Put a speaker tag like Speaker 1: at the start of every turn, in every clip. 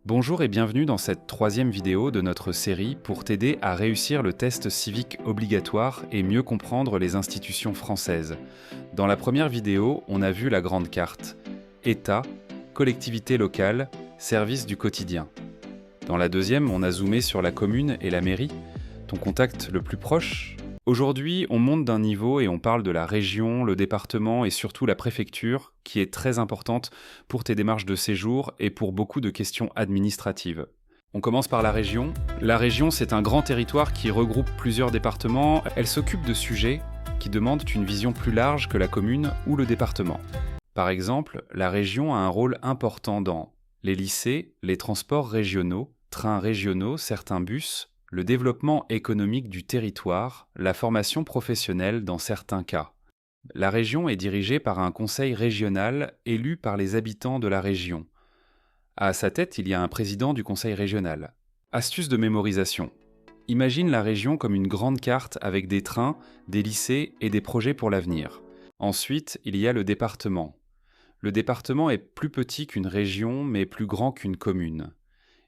Speaker 1: Bonjour et bienvenue dans cette troisième vidéo de notre série pour t'aider à réussir le test civique obligatoire et mieux comprendre les institutions françaises. Dans la première vidéo, on a vu la grande carte. État, collectivité locale, service du quotidien. Dans la deuxième, on a zoomé sur la commune et la mairie, ton contact le plus proche. Aujourd'hui, on monte d'un niveau et on parle de la région, le département et surtout la préfecture, qui est très importante pour tes démarches de séjour et pour beaucoup de questions administratives. On commence par la région. La région, c'est un grand territoire qui regroupe plusieurs départements. Elle s'occupe de sujets qui demandent une vision plus large que la commune ou le département. Par exemple, la région a un rôle important dans les lycées, les transports régionaux, trains régionaux, certains bus, le développement économique du territoire, la formation professionnelle dans certains cas. La région est dirigée par un conseil régional élu par les habitants de la région. À sa tête, il y a un président du conseil régional. Astuce de mémorisation. Imagine la région comme une grande carte avec des trains, des lycées et des projets pour l'avenir. Ensuite, il y a le département. Le département est plus petit qu'une région, mais plus grand qu'une commune.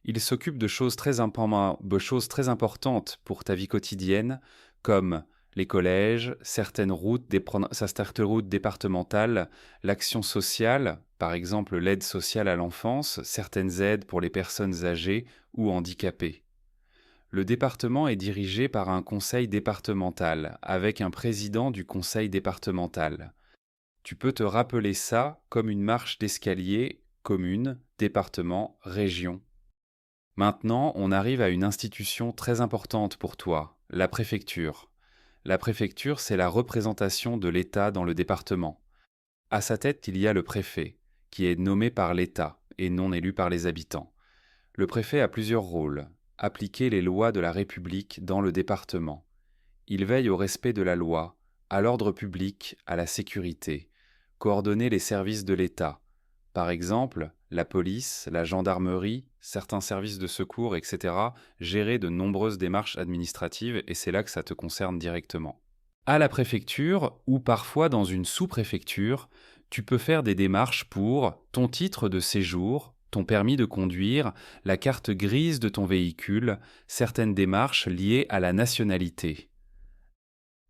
Speaker 1: Il s'occupe de choses très importantes pour ta vie quotidienne, comme les collèges, certaines routes départementales, l'action sociale, par exemple l'aide sociale à l'enfance, certaines aides pour les personnes âgées ou handicapées. Le département est dirigé par un conseil départemental, avec un président du conseil départemental. Tu peux te rappeler ça comme une marche d'escalier, commune, département, région. Maintenant, on arrive à une institution très importante pour toi, la préfecture. La préfecture, c'est la représentation de l'État dans le département. À sa tête, il y a le préfet, qui est nommé par l'État et non élu par les habitants. Le préfet a plusieurs rôles. Appliquer les lois de la République dans le département. Il veille au respect de la loi, à l'ordre public, à la sécurité. Coordonner les services de l'État. Par exemple, la police, la gendarmerie, certains services de secours, etc., gérer de nombreuses démarches administratives et c'est là que ça te concerne directement. À la préfecture, ou parfois dans une sous-préfecture, tu peux faire des démarches pour ton titre de séjour, ton permis de conduire, la carte grise de ton véhicule, certaines démarches liées à la nationalité.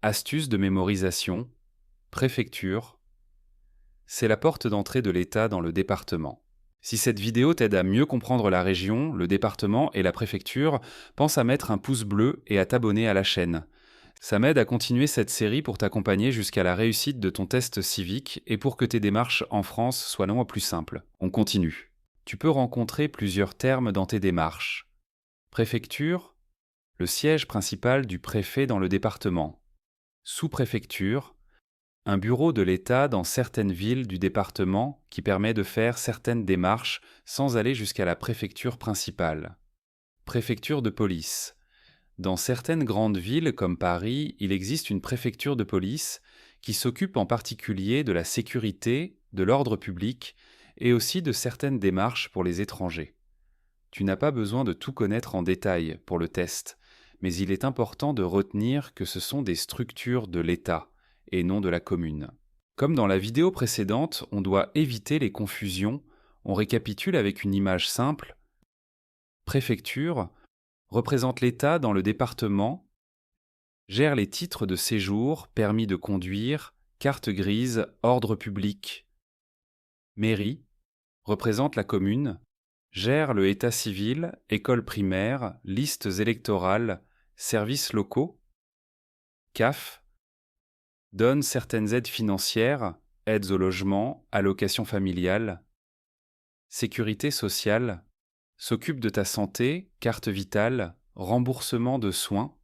Speaker 1: Astuce de mémorisation, préfecture, c'est la porte d'entrée de l'État dans le département. Si cette vidéo t'aide à mieux comprendre la région, le département et la préfecture, pense à mettre un pouce bleu et à t'abonner à la chaîne. Ça m'aide à continuer cette série pour t'accompagner jusqu'à la réussite de ton test civique et pour que tes démarches en France soient non plus simples. On continue. Tu peux rencontrer plusieurs termes dans tes démarches. Préfecture, le siège principal du préfet dans le département. Sous-préfecture, un bureau de l'État dans certaines villes du département qui permet de faire certaines démarches sans aller jusqu'à la préfecture principale. Préfecture de police. Dans certaines grandes villes comme Paris, il existe une préfecture de police qui s'occupe en particulier de la sécurité, de l'ordre public et aussi de certaines démarches pour les étrangers. Tu n'as pas besoin de tout connaître en détail pour le test, mais il est important de retenir que ce sont des structures de l'État et non de la commune. Comme dans la vidéo précédente, on doit éviter les confusions, on récapitule avec une image simple. Préfecture représente l'État dans le département, gère les titres de séjour, permis de conduire, carte grise, ordre public. Mairie représente la commune, gère le état civil, école primaire, listes électorales, services locaux. CAF donne certaines aides financières, aides au logement, allocations familiales. Sécurité sociale s'occupe de ta santé, carte vitale, remboursement de soins.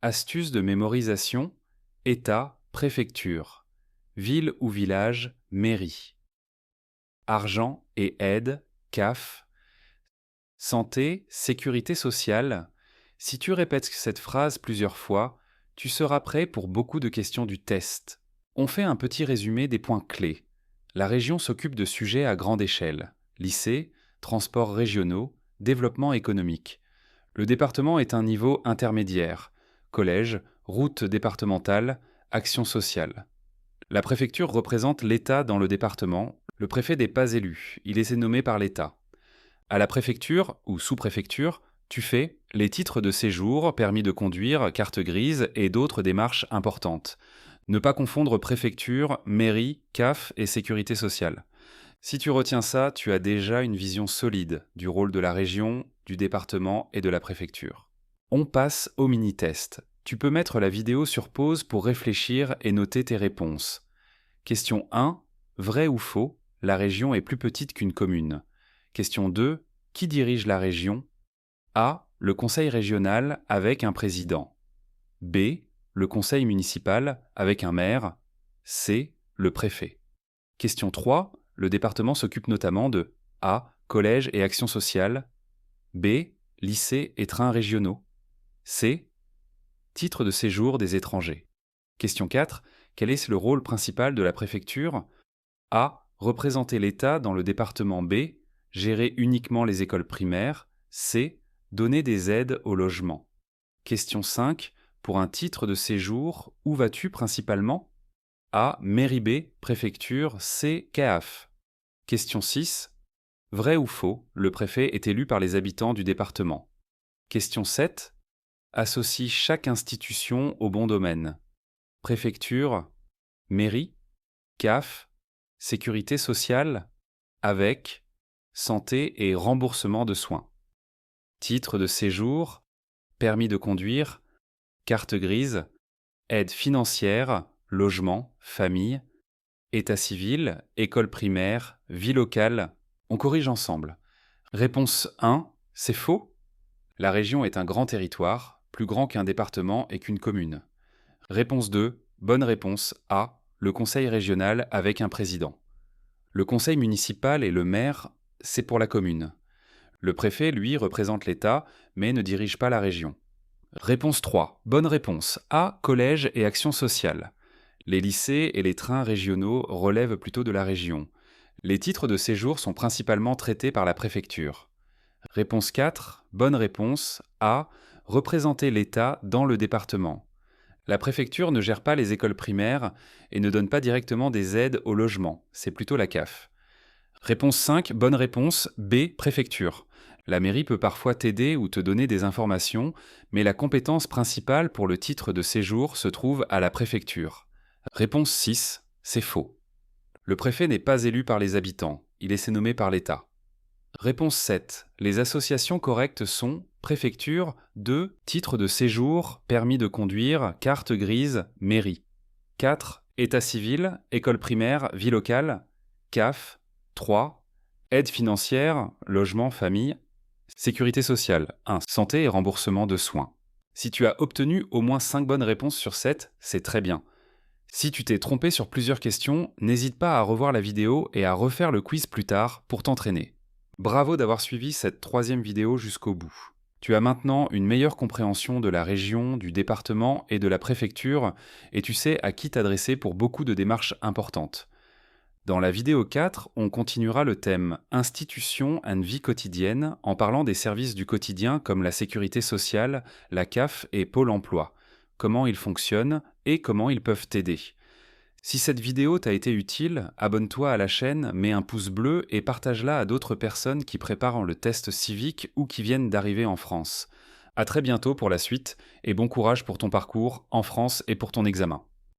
Speaker 1: Astuces de mémorisation, État, préfecture, ville ou village, mairie. Argent et aide, CAF. Santé, sécurité sociale. Si tu répètes cette phrase plusieurs fois, tu seras prêt pour beaucoup de questions du test. On fait un petit résumé des points clés. La région s'occupe de sujets à grande échelle. Lycée, transports régionaux, développement économique. Le département est un niveau intermédiaire. Collège, route départementale, action sociale. La préfecture représente l'État dans le département. Le préfet n'est pas élu, il est nommé par l'État. À la préfecture ou sous-préfecture, tu fais les titres de séjour, permis de conduire, carte grise et d'autres démarches importantes. Ne pas confondre préfecture, mairie, CAF et sécurité sociale. Si tu retiens ça, tu as déjà une vision solide du rôle de la région, du département et de la préfecture. On passe au mini-test. Tu peux mettre la vidéo sur pause pour réfléchir et noter tes réponses. Question 1. Vrai ou faux, la région est plus petite qu'une commune. Question 2. Qui dirige la région? A. Le conseil régional avec un président. B. Le conseil municipal avec un maire. C. Le préfet. Question 3. Le département s'occupe notamment de A. Collège et action sociale. B. Lycées et trains régionaux. C. Titre de séjour des étrangers. Question 4. Quel est le rôle principal de la préfecture? A. Représenter l'État dans le département. B. Gérer uniquement les écoles primaires. C. Donner des aides au logement. Question 5. Pour un titre de séjour, où vas-tu principalement? A. Mairie B. Préfecture. C. CAF. Question 6. Vrai ou faux, le préfet est élu par les habitants du département. Question 7. Associe chaque institution au bon domaine. Préfecture, mairie, CAF, sécurité sociale, avec, santé et remboursement de soins. Titre de séjour, permis de conduire, carte grise, aide financière, logement, famille, état civil, école primaire, vie locale. On corrige ensemble. Réponse 1, c'est faux. La région est un grand territoire, plus grand qu'un département et qu'une commune. Réponse 2, bonne réponse A, le conseil régional avec un président. Le conseil municipal et le maire, c'est pour la commune. Le préfet, lui, représente l'État, mais ne dirige pas la région. Réponse 3, bonne réponse A, collège et action sociale. Les lycées et les trains régionaux relèvent plutôt de la région. Les titres de séjour sont principalement traités par la préfecture. Réponse 4, bonne réponse A, représenter l'État dans le département. La préfecture ne gère pas les écoles primaires et ne donne pas directement des aides au logement, c'est plutôt la CAF. Réponse 5, bonne réponse B, préfecture. La mairie peut parfois t'aider ou te donner des informations, mais la compétence principale pour le titre de séjour se trouve à la préfecture. Réponse 6, c'est faux. Le préfet n'est pas élu par les habitants, il est nommé par l'État. Réponse 7. Les associations correctes sont préfecture, 2. Titre de séjour, permis de conduire, carte grise, mairie. 4. État civil, école primaire, vie locale, CAF. 3. Aide financière, logement, famille. Sécurité sociale, 1. Santé et remboursement de soins. Si tu as obtenu au moins 5 bonnes réponses sur 7, c'est très bien. Si tu t'es trompé sur plusieurs questions, n'hésite pas à revoir la vidéo et à refaire le quiz plus tard pour t'entraîner. Bravo d'avoir suivi cette 3e vidéo jusqu'au bout. Tu as maintenant une meilleure compréhension de la région, du département et de la préfecture, et tu sais à qui t'adresser pour beaucoup de démarches importantes. Dans la vidéo 4, on continuera le thème Institutions and vie quotidienne en parlant des services du quotidien comme la sécurité sociale, la CAF et Pôle emploi, comment ils fonctionnent et comment ils peuvent t'aider. Si cette vidéo t'a été utile, abonne-toi à la chaîne, mets un pouce bleu et partage-la à d'autres personnes qui préparent le test civique ou qui viennent d'arriver en France. À très bientôt pour la suite et bon courage pour ton parcours en France et pour ton examen.